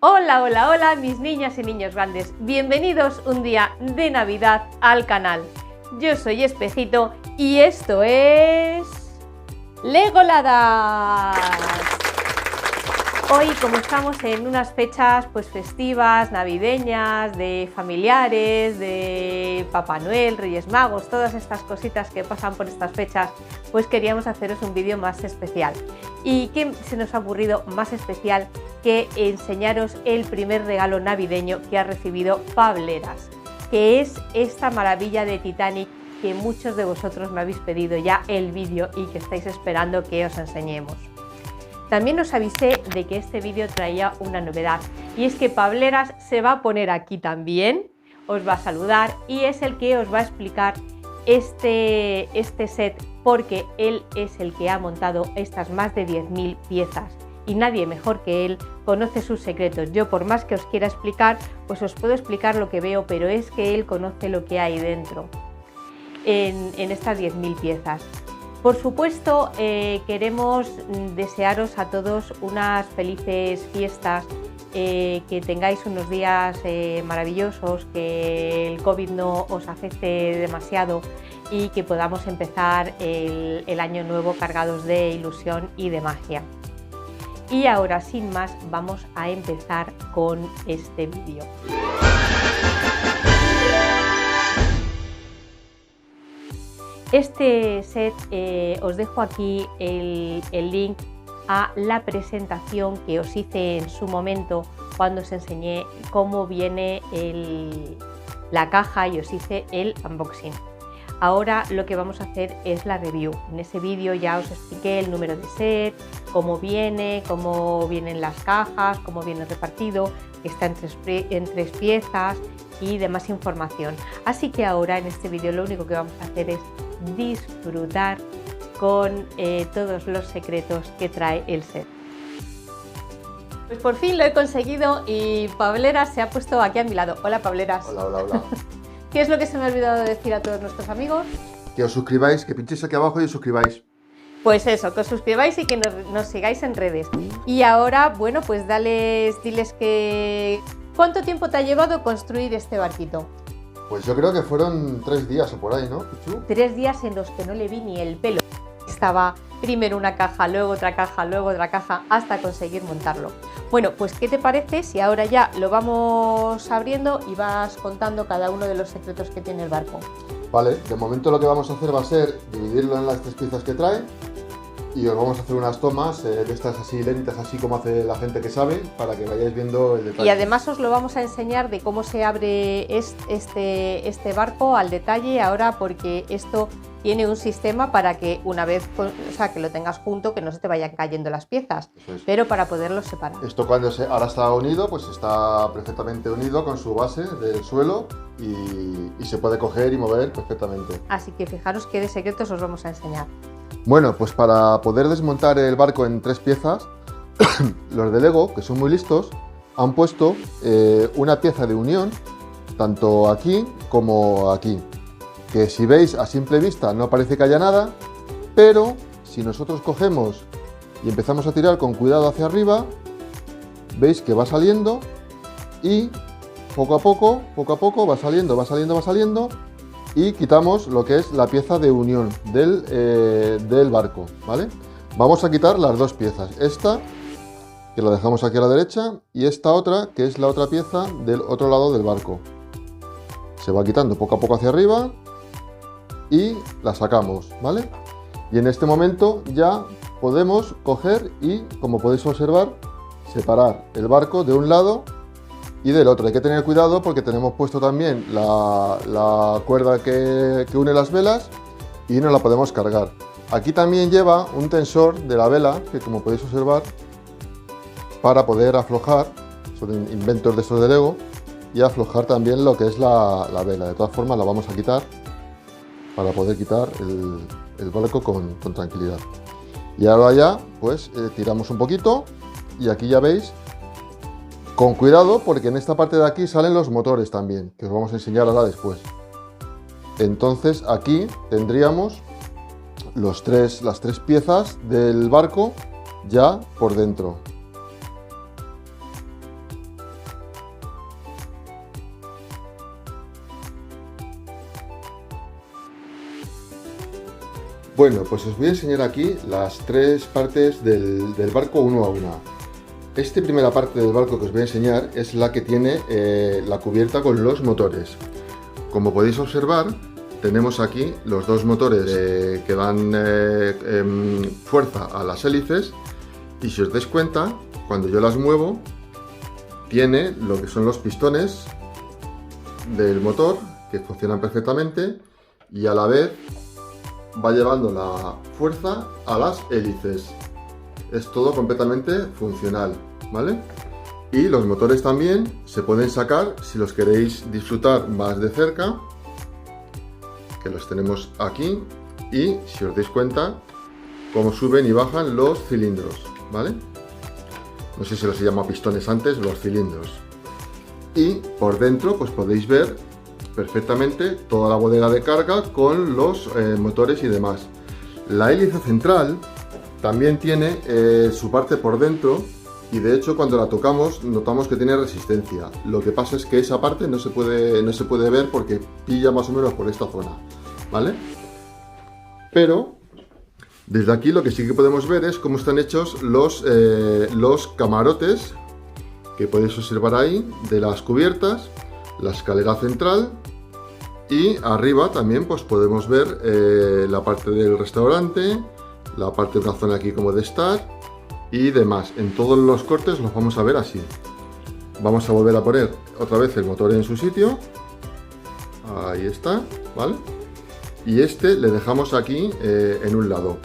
Hola, hola, hola, mis niñas y niños grandes. Bienvenidos un día de Navidad al canal. Yo soy Espejito y esto es... ¡Legoladas! Hoy, como estamos en unas fechas pues festivas, navideñas, de familiares, de Papá Noel, Reyes Magos, todas estas cositas que pasan por estas fechas, pues queríamos haceros un vídeo más especial. ¿Y qué se nos ha ocurrido más especial que enseñaros el primer regalo navideño que ha recibido Pableras, que es esta maravilla de Titanic que muchos de vosotros me habéis pedido ya el vídeo y que estáis esperando que os enseñemos? También os avisé de que este vídeo traía una novedad, y es que Pableras se va a poner aquí también, os va a saludar y es el que os va a explicar este set, porque él es el que ha montado estas más de 10.000 piezas y nadie mejor que él conoce sus secretos. Yo, por más que os quiera explicar, pues os puedo explicar lo que veo, pero es que él conoce lo que hay dentro en estas 10.000 piezas. Por supuesto, queremos desearos a todos unas felices fiestas, que tengáis unos días maravillosos, que el COVID no os afecte demasiado y que podamos empezar el año nuevo cargados de ilusión y de magia. Y ahora, sin más, vamos a empezar con este vídeo. Este set, os dejo aquí el link a la presentación que os hice en su momento cuando os enseñé cómo viene la caja y os hice el unboxing. Ahora lo que vamos a hacer es la review. En ese vídeo ya os expliqué el número de set, cómo vienen las cajas, cómo viene repartido, que está en tres piezas y demás información. Así que ahora en este vídeo lo único que vamos a hacer es disfrutar con todos los secretos que trae el set. Pues por fin lo he conseguido y Pableras se ha puesto aquí a mi lado. Hola, Pableras. Hola, hola, hola. ¿Qué es lo que se me ha olvidado de decir a todos nuestros amigos? Que os suscribáis, que pinchéis aquí abajo y os suscribáis. Pues eso, que os suscribáis y que nos sigáis en redes. Y ahora, bueno, pues diles que... ¿Cuánto tiempo te ha llevado construir este barquito? Pues yo creo que fueron 3 días o por ahí, ¿no, Pichu? 3 días en los que no le vi ni el pelo. Estaba primero una caja, luego otra caja, luego otra caja, hasta conseguir montarlo. Bueno, pues ¿qué te parece si ahora ya lo vamos abriendo y vas contando cada uno de los secretos que tiene el barco? Vale, de momento lo que vamos a hacer va a ser dividirlo en las 3 piezas que trae y os vamos a hacer unas tomas de estas así lentas, así como hace la gente que sabe, para que vayáis viendo el detalle. Y además os lo vamos a enseñar de cómo se abre este barco al detalle ahora, porque esto tiene un sistema para que una vez, o sea, que lo tengas junto, que no se te vayan cayendo las piezas, pero para poderlos separar. Esto ahora está unido, pues está perfectamente unido con su base del suelo y se puede coger y mover perfectamente. Así que fijaros qué de secretos os vamos a enseñar. Bueno, pues para poder desmontar el barco en 3 piezas, los de Lego, que son muy listos, han puesto una pieza de unión, tanto aquí como aquí, que si veis a simple vista no parece que haya nada, pero si nosotros cogemos y empezamos a tirar con cuidado hacia arriba, veis que va saliendo y poco a poco va saliendo, y quitamos lo que es la pieza de unión del barco, ¿vale? Vamos a quitar las 2 piezas, esta, que la dejamos aquí a la derecha, y esta otra, que es la otra pieza del otro lado del barco. Se va quitando poco a poco hacia arriba y la sacamos, ¿vale? Y en este momento ya podemos coger y, como podéis observar, separar el barco de un lado y del otro. Hay que tener cuidado porque tenemos puesto también la cuerda que une las velas y no la podemos cargar. Aquí también lleva un tensor de la vela que, como podéis observar, para poder aflojar, son inventos de estos de Lego, y aflojar también lo que es la vela. De todas formas la vamos a quitar para poder quitar el barco con tranquilidad. Y ahora ya pues tiramos un poquito y aquí ya veis, con cuidado porque en esta parte de aquí salen los motores también, que os vamos a enseñar ahora después. Entonces aquí tendríamos las tres piezas del barco ya por dentro. Bueno, pues os voy a enseñar aquí las tres partes del barco uno a una. Esta primera parte del barco que os voy a enseñar es la que tiene la cubierta con los motores. Como podéis observar, tenemos aquí los dos motores que dan fuerza a las hélices, y si os dais cuenta, cuando yo las muevo, tiene lo que son los pistones del motor que funcionan perfectamente y a la vez va llevando la fuerza a las hélices. Es todo completamente funcional, ¿vale? Y los motores también se pueden sacar si los queréis disfrutar más de cerca, que los tenemos aquí, y si os dais cuenta cómo suben y bajan los cilindros, ¿vale? No sé si los llama pistones antes, los cilindros. Y por dentro pues podéis ver perfectamente toda la bodega de carga con los motores y demás. La hélice central también tiene su parte por dentro, y de hecho cuando la tocamos notamos que tiene resistencia. Lo que pasa es que esa parte no se puede ver porque pilla más o menos por esta zona, ¿vale? Pero desde aquí lo que sí que podemos ver es cómo están hechos los camarotes que podéis observar ahí de las cubiertas, la escalera central, y arriba también pues podemos ver la parte del restaurante, la parte de una zona aquí como de estar y demás. En todos los cortes los vamos a ver así. Vamos a volver a poner otra vez el motor en su sitio. Ahí está, ¿vale? Y este le dejamos aquí en un lado.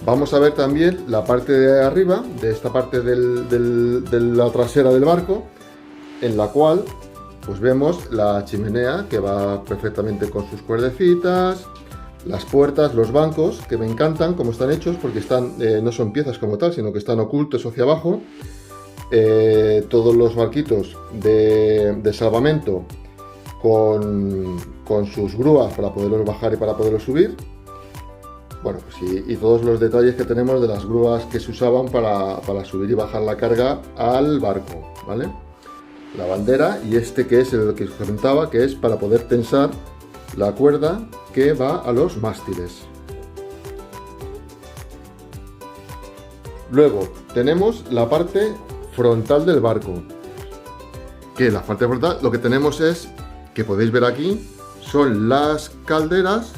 Vamos a ver también la parte de arriba, de esta parte de la trasera del barco, en la cual pues vemos la chimenea que va perfectamente con sus cuerdecitas, las puertas, los bancos, que me encantan como están hechos, porque están, no son piezas como tal, sino que están ocultos hacia abajo. Todos los barquitos de salvamento con sus grúas para poderlos bajar y para poderlos subir. Bueno, pues y todos los detalles que tenemos de las grúas que se usaban para subir y bajar la carga al barco, ¿vale? La bandera, y este que es el que os comentaba, que es para poder tensar la cuerda que va a los mástiles. Luego tenemos la parte frontal del barco, que la parte frontal lo que tenemos es, que podéis ver aquí, son las calderas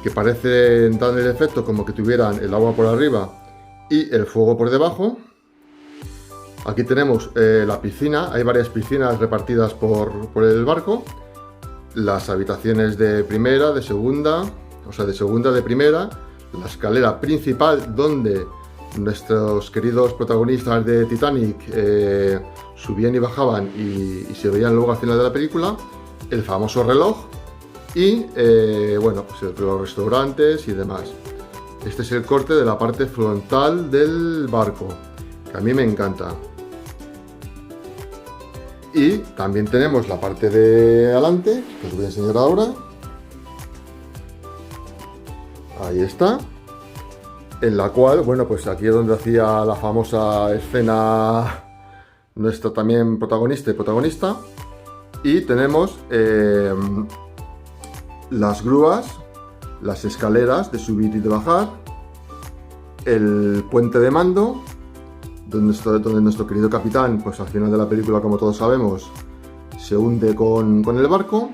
que parecen dar el efecto como que tuvieran el agua por arriba y el fuego por debajo. Aquí tenemos la piscina, hay varias piscinas repartidas por el barco, las habitaciones de primera, de segunda, o sea de segunda, de primera, la escalera principal donde nuestros queridos protagonistas de Titanic subían y bajaban y se veían luego al final de la película, el famoso reloj y bueno, pues los restaurantes y demás. Este es el corte de la parte frontal del barco, que a mí me encanta. Y también tenemos la parte de adelante, que os voy a enseñar ahora. Ahí está. En la cual, bueno, pues aquí es donde hacía la famosa escena nuestra también protagonista y protagonista. Y tenemos las grúas, las escaleras de subir y de bajar, el puente de mando, donde nuestro querido capitán, pues al final de la película, como todos sabemos, se hunde con el barco,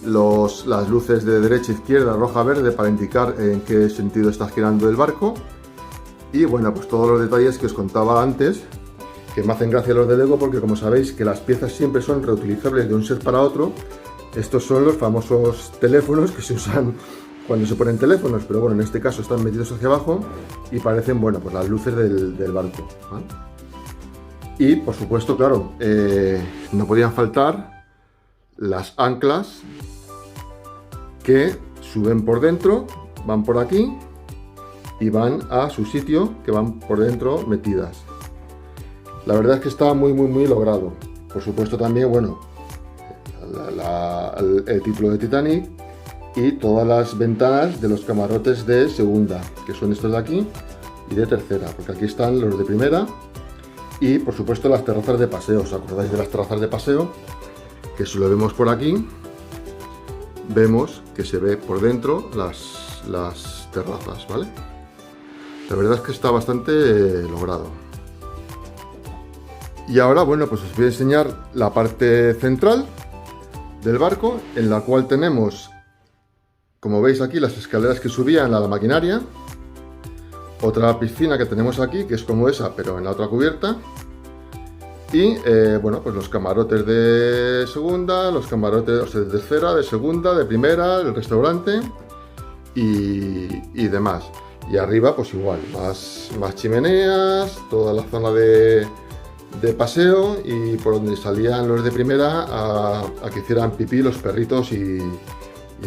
las luces de derecha, izquierda, roja, verde, para indicar en qué sentido está girando el barco, y bueno, pues todos los detalles que os contaba antes, que me hacen gracia los de Lego, porque como sabéis que las piezas siempre son reutilizables de un set para otro. Estos son los famosos teléfonos que se usan cuando se ponen teléfonos, pero bueno, en este caso están metidos hacia abajo y parecen, bueno, pues las luces del barco, ¿vale? Y por supuesto, claro, no podían faltar las anclas que suben por dentro, van por aquí y van a su sitio, que van por dentro metidas. La verdad es que está muy logrado. Por supuesto también, bueno, el título de Titanic y todas las ventanas de los camarotes de segunda, que son estos de aquí, y de tercera, porque aquí están los de primera, y por supuesto las terrazas de paseo. ¿Os acordáis de las terrazas de paseo? Que si lo vemos por aquí, vemos que se ve por dentro las terrazas, ¿vale? La verdad es que está bastante logrado. Y ahora, bueno, pues os voy a enseñar la parte central del barco, en la cual tenemos, como veis aquí, las escaleras que subían a la maquinaria. Otra piscina que tenemos aquí, que es como esa, pero en la otra cubierta. Y, bueno, pues los camarotes de segunda, los camarotes, o sea, de tercera, de segunda, de primera, el restaurante y demás. Y arriba, pues igual, más chimeneas, toda la zona de paseo y por donde salían los de primera a que hicieran pipí los perritos y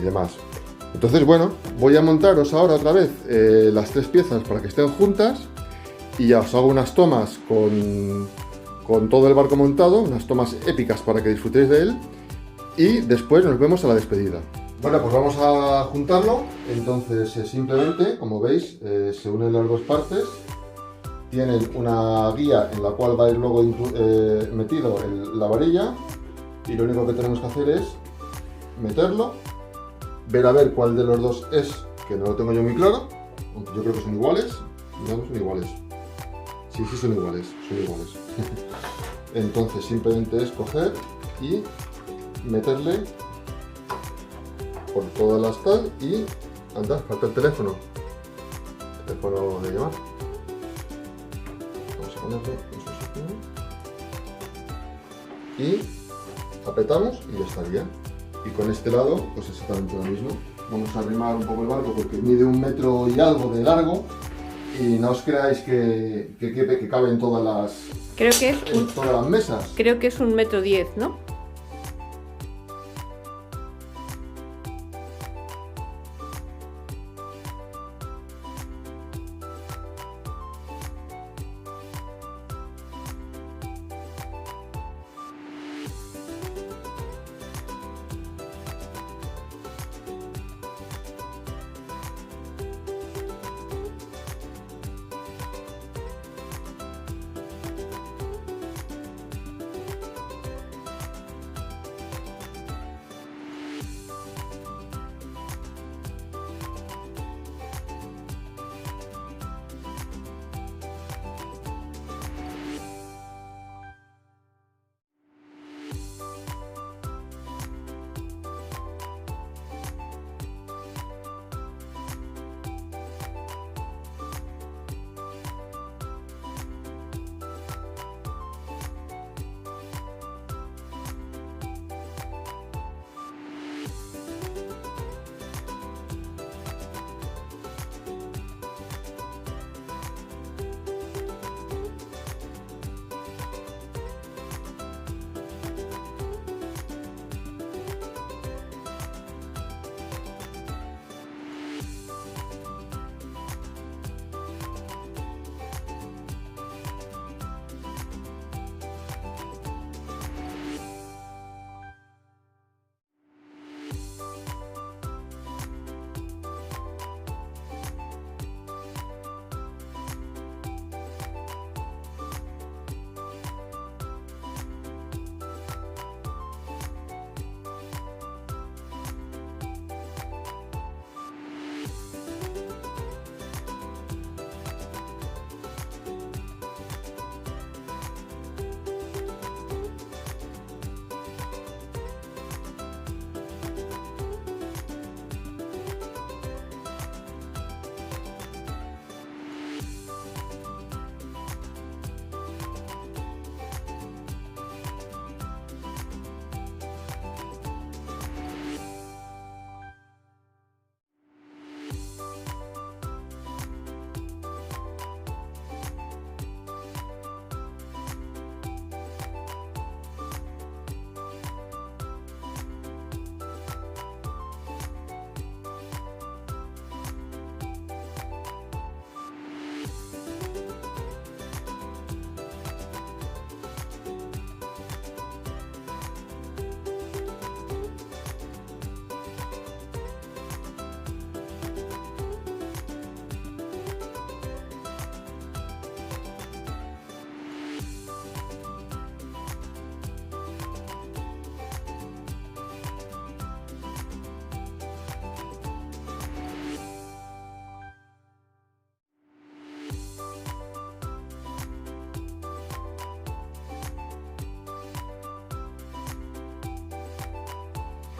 demás. Entonces, bueno, voy a montaros ahora otra vez las tres piezas para que estén juntas y ya os hago unas tomas con todo el barco montado, unas tomas épicas para que disfrutéis de él y después nos vemos a la despedida. Bueno, pues vamos a juntarlo. Entonces, simplemente, como veis, se unen las dos partes. Tienen una guía en la cual va a ir luego metido la varilla y lo único que tenemos que hacer es meterlo, ver a ver cuál de los dos es, que no lo tengo yo muy claro, aunque yo creo que son iguales. No, son iguales. Sí, son iguales, Entonces simplemente es coger y meterle por todas las tal y anda, falta el teléfono de llamar. Vamos a ponerle y apretamos y ya estaría. Y con este lado, pues exactamente lo mismo. Vamos a arrimar un poco el barco porque mide 1 metro y algo de largo y no os creáis que cabe en todas las mesas. Creo que es 1,10 m, ¿no?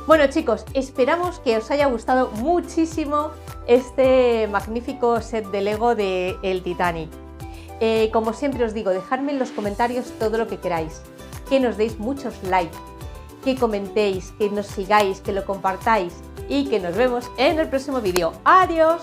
Bueno chicos, esperamos que os haya gustado muchísimo este magnífico set de Lego de el Titanic. Como siempre os digo, dejadme en los comentarios todo lo que queráis, que nos deis muchos likes, que comentéis, que nos sigáis, que lo compartáis y que nos vemos en el próximo vídeo. ¡Adiós!